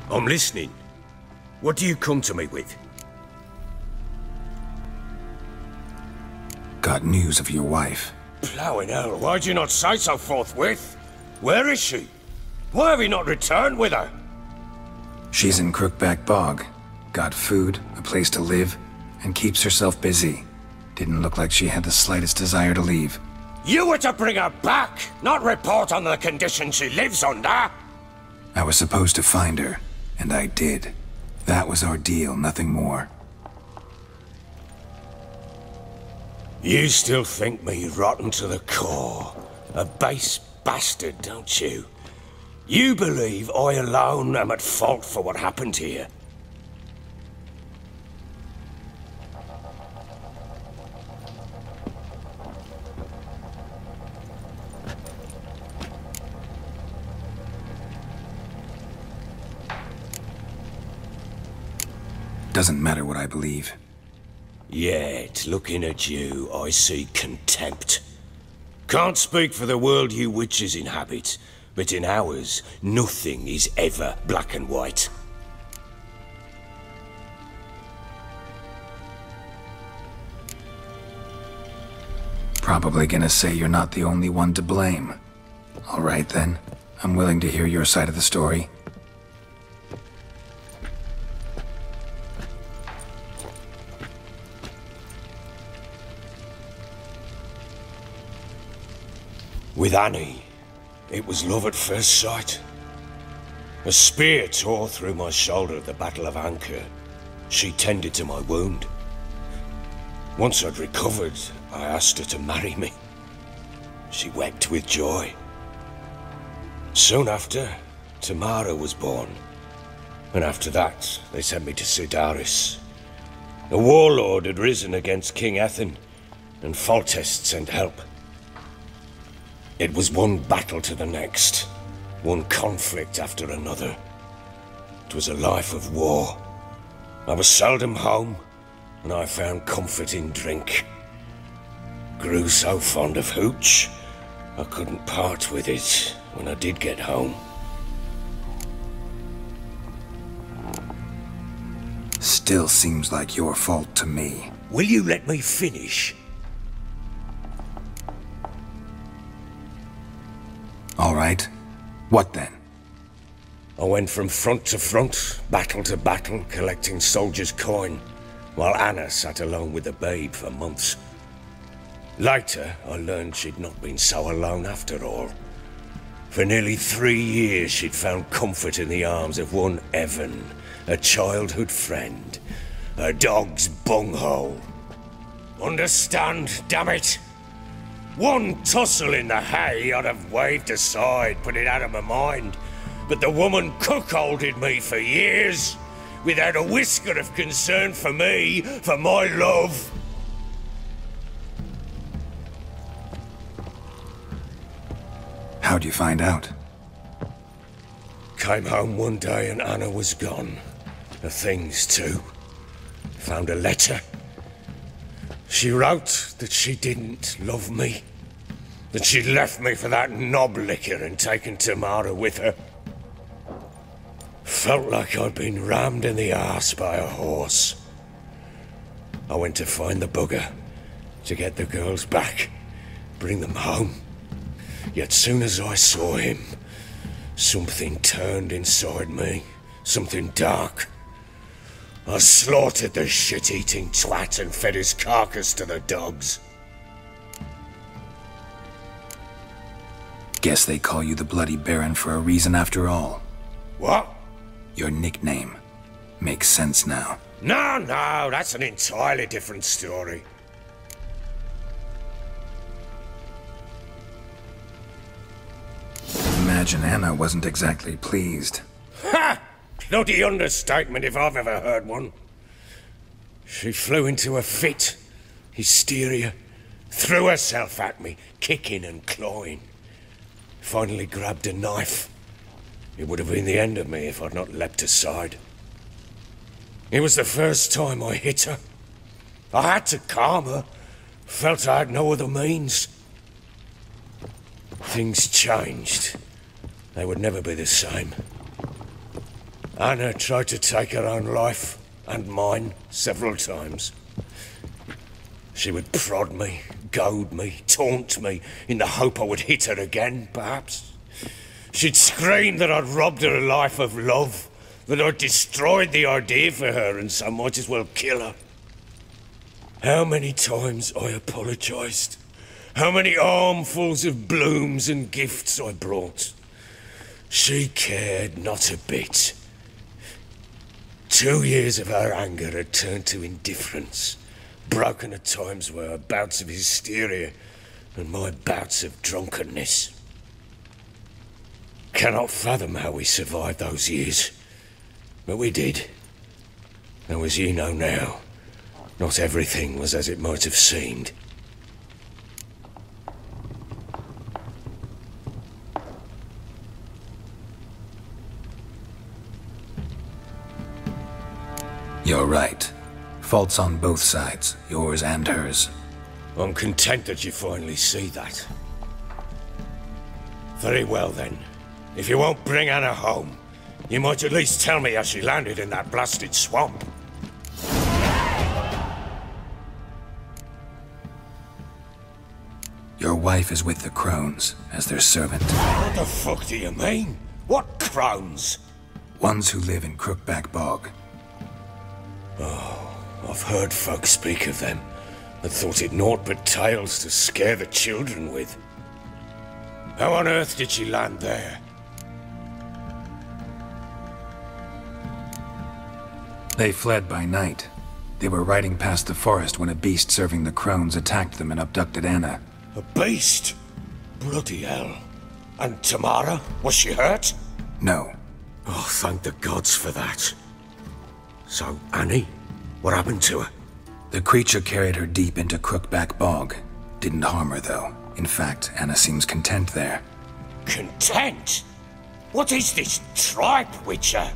I'm listening. What do you come to me with? Got news of your wife. Plowing hell, why'd you not say so forthwith? Where is she? Why have you not returned with her? She's in Crookback Bog. Got food, a place to live, and keeps herself busy. Didn't look like she had the slightest desire to leave. You were to bring her back, not report on the conditions she lives under! I was supposed to find her, and I did. That was our deal, nothing more. You still think me rotten to the core. A base bastard, don't you? You believe I alone am at fault for what happened here. Doesn't matter what I believe. Yet, looking at you, I see contempt. Can't speak for the world you witches inhabit, but in ours, nothing is ever black and white. Probably gonna say you're not the only one to blame. All right then, I'm willing to hear your side of the story. With Annie, it was love at first sight. A spear tore through my shoulder at the Battle of Anchor. She tended to my wound. Once I'd recovered, I asked her to marry me. She wept with joy. Soon after, Tamara was born. And after that, they sent me to Sidaris. A warlord had risen against King Ethan, and Foltest sent help. It was one battle to the next, one conflict after another. It was a life of war. I was seldom home, and I found comfort in drink. Grew so fond of hooch, I couldn't part with it when I did get home. Still seems like your fault to me. Will you let me finish? All right. What then? I went from front to front, battle to battle, collecting soldiers' coin, while Anna sat alone with the babe for months. Later, I learned she'd not been so alone after all. For nearly 3 years, she'd found comfort in the arms of one Evan, a childhood friend, a dog's bunghole. Understand, damn it? One tussle in the hay I'd have waved aside, put it out of my mind. But the woman cuckolded me for years, without a whisker of concern for me, for my love. How'd you find out? Came home one day and Anna was gone. Her things too. Found a letter. She wrote that she didn't love me. That she'd left me for that knob licker and taken Tamara with her. Felt like I'd been rammed in the arse by a horse. I went to find the bugger, to get the girls back, bring them home. Yet soon as I saw him, something turned inside me, something dark. I slaughtered the shit-eating twat and fed his carcass to the dogs. Guess they call you the Bloody Baron for a reason after all. What? Your nickname. Makes sense now. No, that's an entirely different story. Imagine Anna wasn't exactly pleased. Ha! Bloody understatement if I've ever heard one. She flew into a fit, hysteria, threw herself at me, kicking and clawing. Finally grabbed a knife. It would have been the end of me if I'd not leapt aside. It was the first time I hit her. I had to calm her. Felt I had no other means. Things changed. They would never be the same. Anna tried to take her own life, and mine, several times. She would prod me, goad me, taunt me, in the hope I would hit her again, perhaps. She'd scream that I'd robbed her life of love, that I'd destroyed the idea for her and so might as well kill her. How many times I apologised. How many armfuls of blooms and gifts I brought. She cared not a bit. 2 years of her anger had turned to indifference, broken at times by her bouts of hysteria and my bouts of drunkenness. Cannot fathom how we survived those years, but we did. Though as you know now, not everything was as it might have seemed. You're right. Faults on both sides, yours and hers. I'm content that you finally see that. Very well then. If you won't bring Anna home, you might at least tell me how she landed in that blasted swamp. Your wife is with the crones, as their servant. What the fuck do you mean? What crones? Ones who live in Crookback Bog. I've heard folk speak of them, and thought it naught but tales to scare the children with. How on earth did she land there? They fled by night. They were riding past the forest when a beast serving the crones attacked them and abducted Anna. A beast? Bloody hell. And Tamara? Was she hurt? No. Oh, thank the gods for that. So, Annie? What happened to her? The creature carried her deep into Crookback Bog. Didn't harm her, though. In fact, Anna seems content there. Content? What is this tripe, Witcher?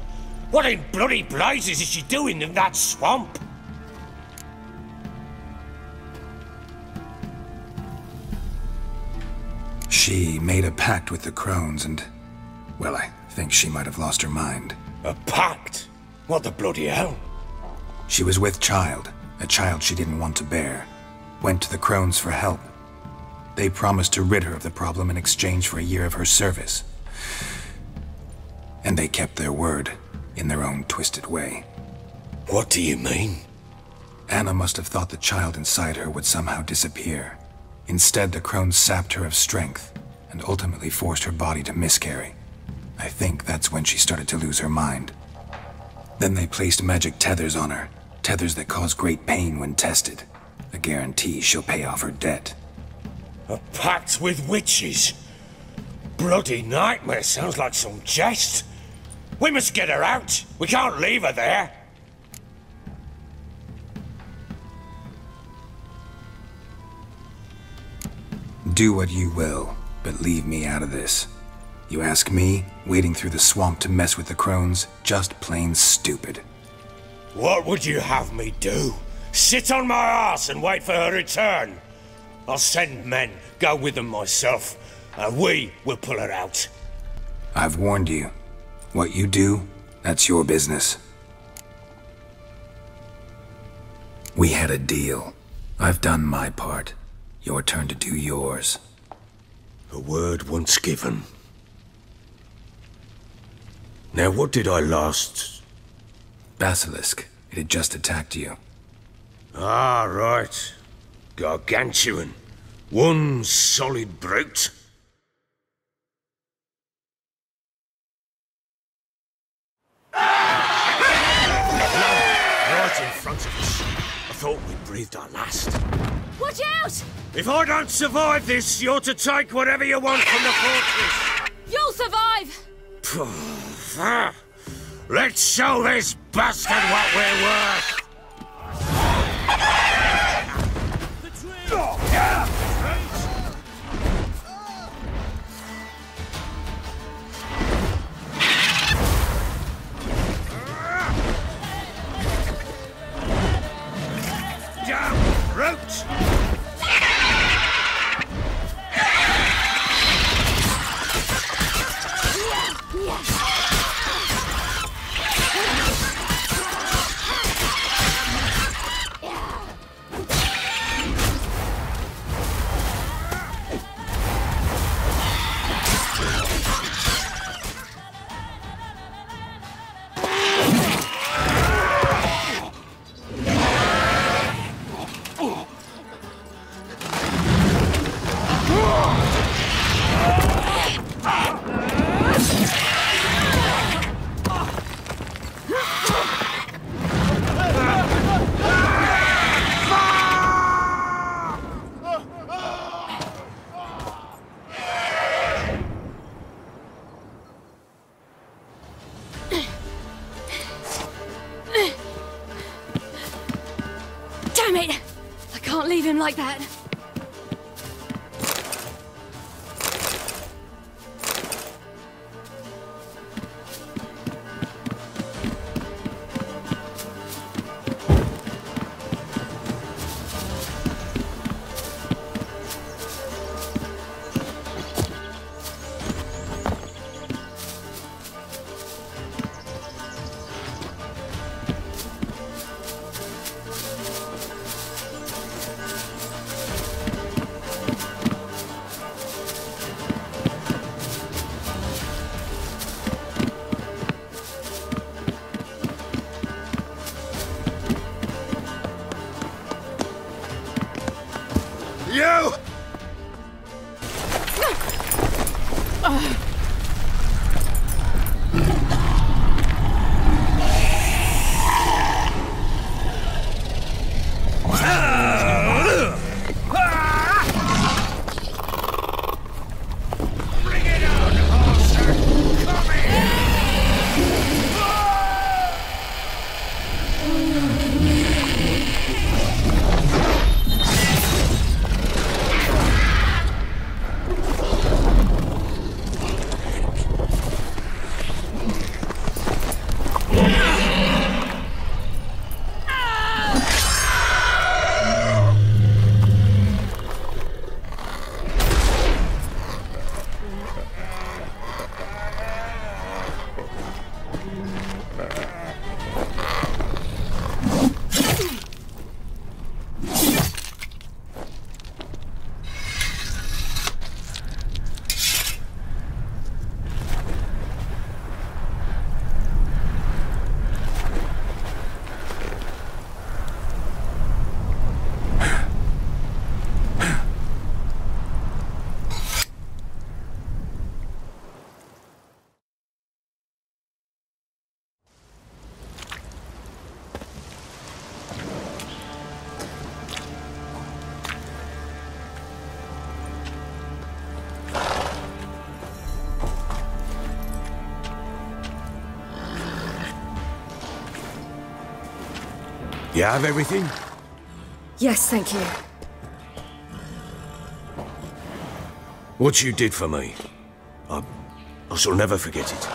What in bloody blazes is she doing in that swamp? She made a pact with the crones and... well, I think she might have lost her mind. A pact? What the bloody hell? She was with child, a child she didn't want to bear. Went to the crones for help. They promised to rid her of the problem in exchange for a year of her service. And they kept their word, in their own twisted way. What do you mean? Anna must have thought the child inside her would somehow disappear. Instead, the crones sapped her of strength, and ultimately forced her body to miscarry. I think that's when she started to lose her mind. Then they placed magic tethers on her, tethers that cause great pain when tested. A guarantee she'll pay off her debt. A pact with witches? Bloody nightmare, sounds like some jest. We must get her out. We can't leave her there. Do what you will, but leave me out of this. You ask me, wading through the swamp to mess with the crones, just plain stupid. What would you have me do? Sit on my arse and wait for her return? I'll send men, go with them myself, and we will pull her out. I've warned you. What you do, that's your business. We had a deal. I've done my part. Your turn to do yours. A word once given. Now what did I last... Basilisk. It had just attacked you. Ah, right. Gargantuan. One solid brute. Right in front of us. I thought we'd breathed our last. Watch out! If I don't survive this, you're to take whatever you want from the fortress. You'll survive! Let's show this bastard what we're worth! Down, brute! leave him like that. You! Bring it on, hausser! Come here! You have everything? Yes, thank you. What you did for me, I shall never forget it.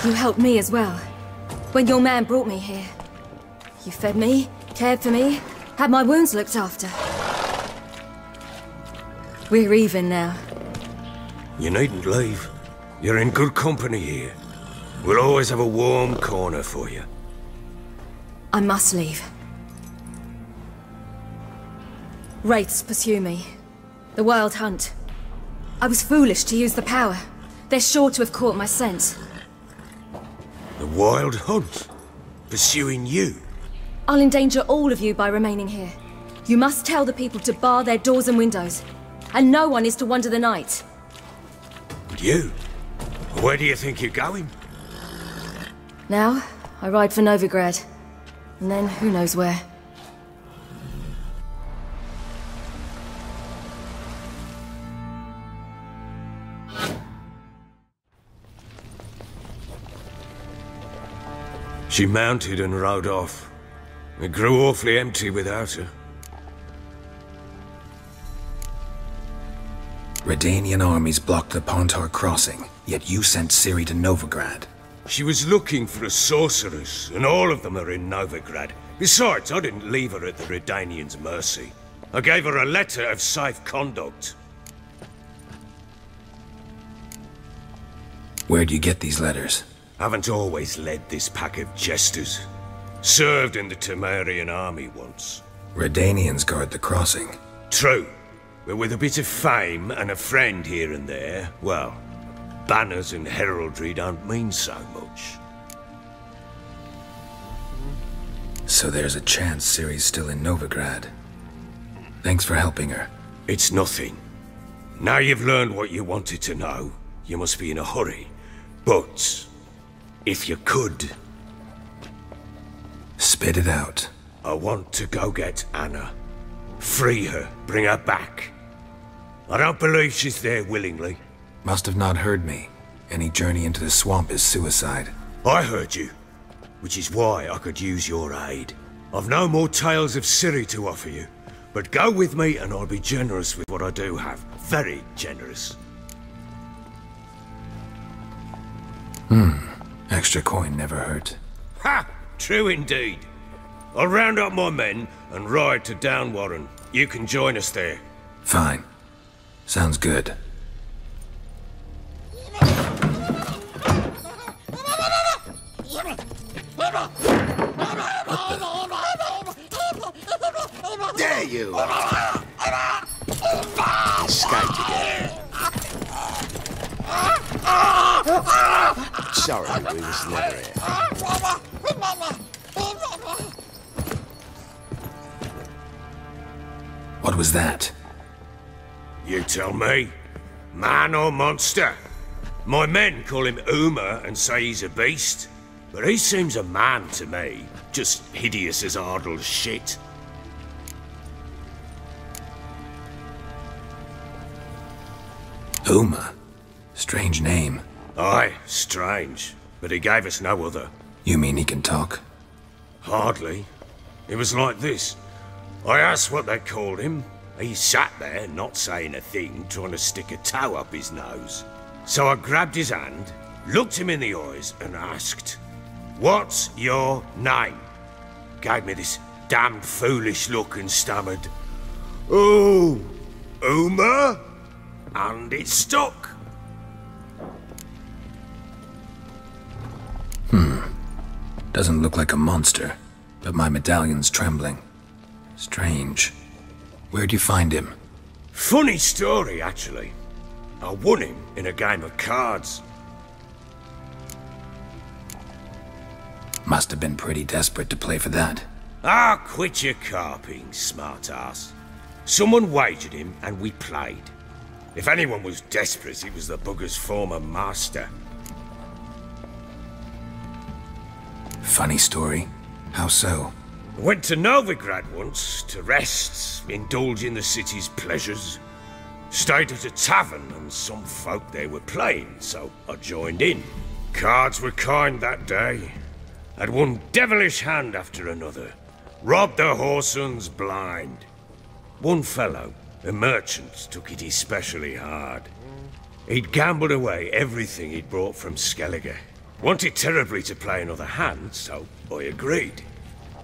You helped me as well. When your man brought me here. You fed me, cared for me, had my wounds looked after. We're even now. You needn't leave. You're in good company here. We'll always have a warm corner for you. I must leave. Wraiths pursue me. The wild hunt. I was foolish to use the power. They're sure to have caught my scent. The wild hunt? Pursuing you? I'll endanger all of you by remaining here. You must tell the people to bar their doors and windows. And no one is to wander the night. And you? Where do you think you're going? Now, I ride for Novigrad. And then, who knows where. She mounted and rode off. It grew awfully empty without her. Redanian armies blocked the Pontar crossing, yet you sent Ciri to Novigrad. She was looking for a sorceress, and all of them are in Novigrad. Besides, I didn't leave her at the Redanians' mercy. I gave her a letter of safe conduct. Where'd you get these letters? Haven't always led this pack of jesters. Served in the Temerian army once. Redanians guard the crossing. True. But with a bit of fame and a friend here and there, well, banners and heraldry don't mean so much. So there's a chance Ciri's still in Novigrad. Thanks for helping her. It's nothing. Now you've learned what you wanted to know, you must be in a hurry. But, if you could... Spit it out. I want to go get Anna. Free her, bring her back. I don't believe she's there willingly. Must have not heard me. Any journey into the swamp is suicide. I heard you. which is why I could use your aid. I've no more tales of Ciri to offer you, but go with me and I'll be generous with what I do have. Very generous. Extra coin never hurt. Ha! True indeed. I'll round up my men and ride to Downwarren. You can join us there. Fine. Sounds good. There you are. Escaped again. Sorry, we was never here. What was that? You tell me. Man or monster? My men call him Uma and say he's a beast, but he seems a man to me. Just hideous as Ardle's shit. Uma? Strange name. Aye, strange. But he gave us no other. You mean he can talk? Hardly. It was like this. I asked what they called him. He sat there, not saying a thing, trying to stick a toe up his nose. So I grabbed his hand, looked him in the eyes, and asked, "What's your name?" Gave me this damned foolish look and stammered, "Oh, Uma?" And it stuck. Doesn't look like a monster, but my medallion's trembling. Strange. Where'd you find him? Funny story, actually. I won him in a game of cards. Must have been pretty desperate to play for that. Ah, quit your carping, smart-ass. Someone wagered him, and we played. If anyone was desperate, it was the bugger's former master. Funny story. How so? Went to Novigrad once, to rest, indulge in the city's pleasures. Stayed at a tavern, and some folk there were playing, so I joined in. Cards were kind that day. Had one devilish hand after another. Robbed the whoresons blind. One fellow, a merchant, took it especially hard. He'd gambled away everything he'd brought from Skellige. Wanted terribly to play another hand, so I agreed.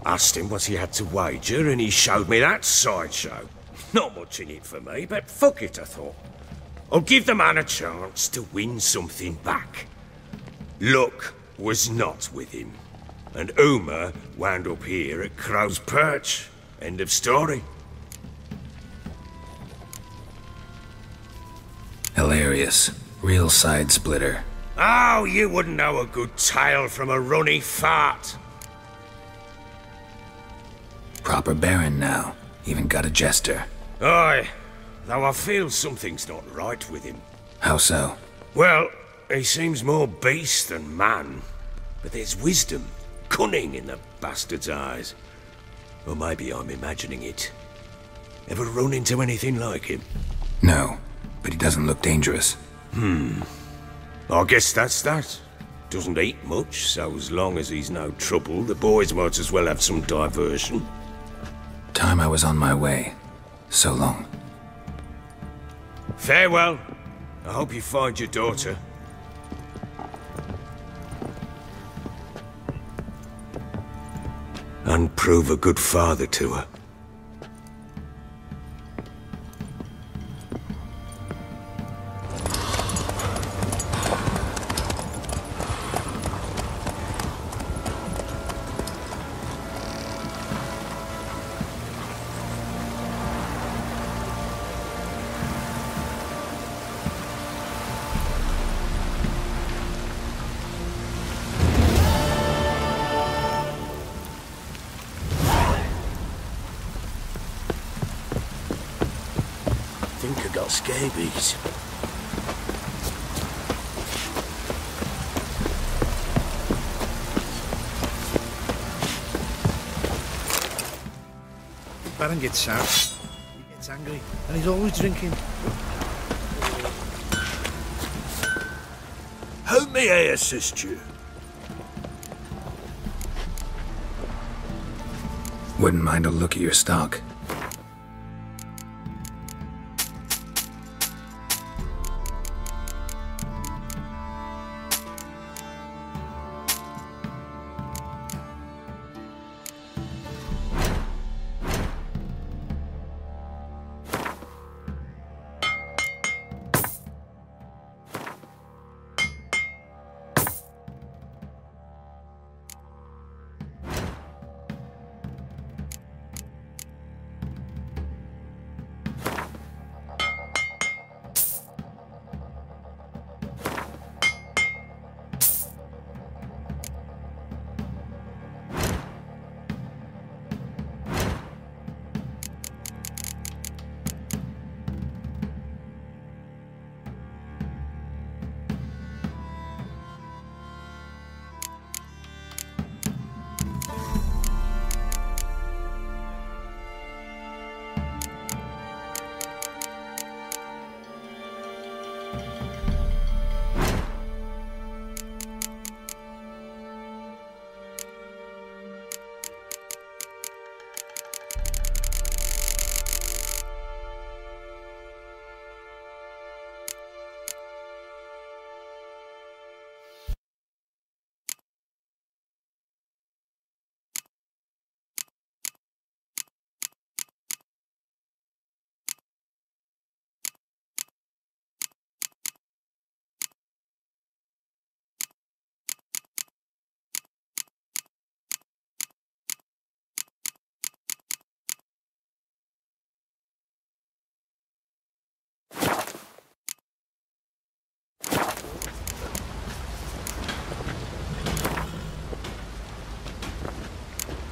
Asked him what he had to wager, and he showed me that sideshow. Not much in it for me, but fuck it, I thought. I'll give the man a chance to win something back. Luck was not with him, and Uma wound up here at Crow's Perch. End of story. Hilarious. Real side splitter. Oh, you wouldn't know a good tale from a runny fart. Proper baron now. Even got a jester. Aye, though I feel something's not right with him. How so? Well, he seems more beast than man. But there's wisdom, cunning in the bastard's eyes. Or maybe I'm imagining it. Ever run into anything like him? No, but he doesn't look dangerous. I guess that's that. Doesn't eat much, so as long as he's no trouble, the boys might as well have some diversion. Time I was on my way. So long. Farewell. I hope you find your daughter. And prove a good father to her. Scabies. Baron gets sad. He gets angry, and he's always drinking. How may I assist you? Wouldn't mind a look at your stock.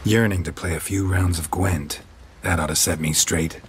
Yearning to play a few rounds of Gwent. That ought to set me straight.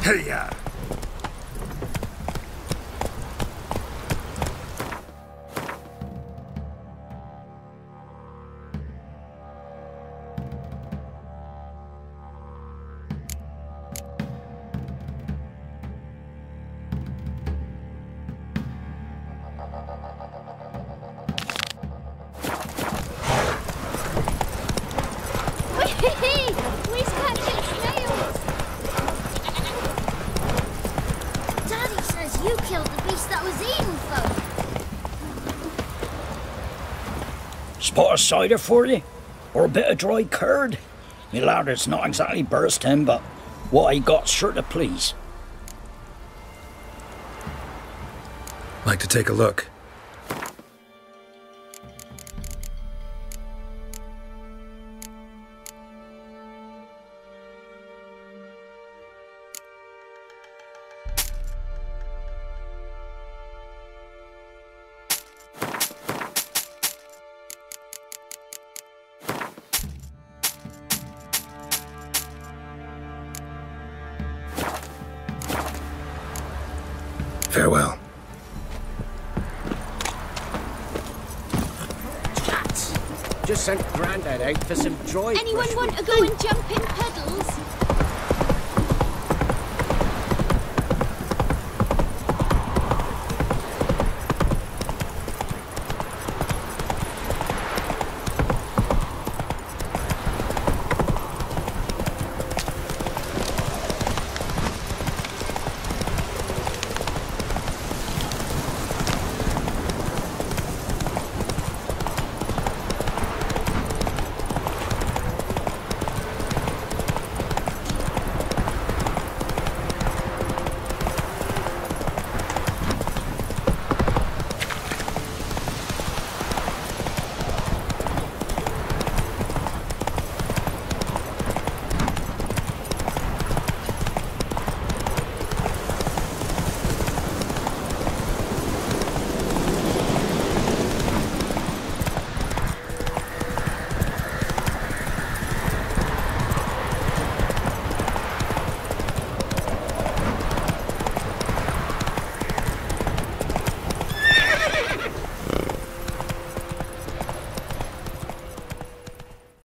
Hey-ya! Spot of cider for you? Or a bit of dry curd? Me lad, it's not exactly bursting, but what I got's sure to please. Like to take a look? Farewell. Just sent Grandad out for some dry Anyone brushwood. want to go and jump in puddles?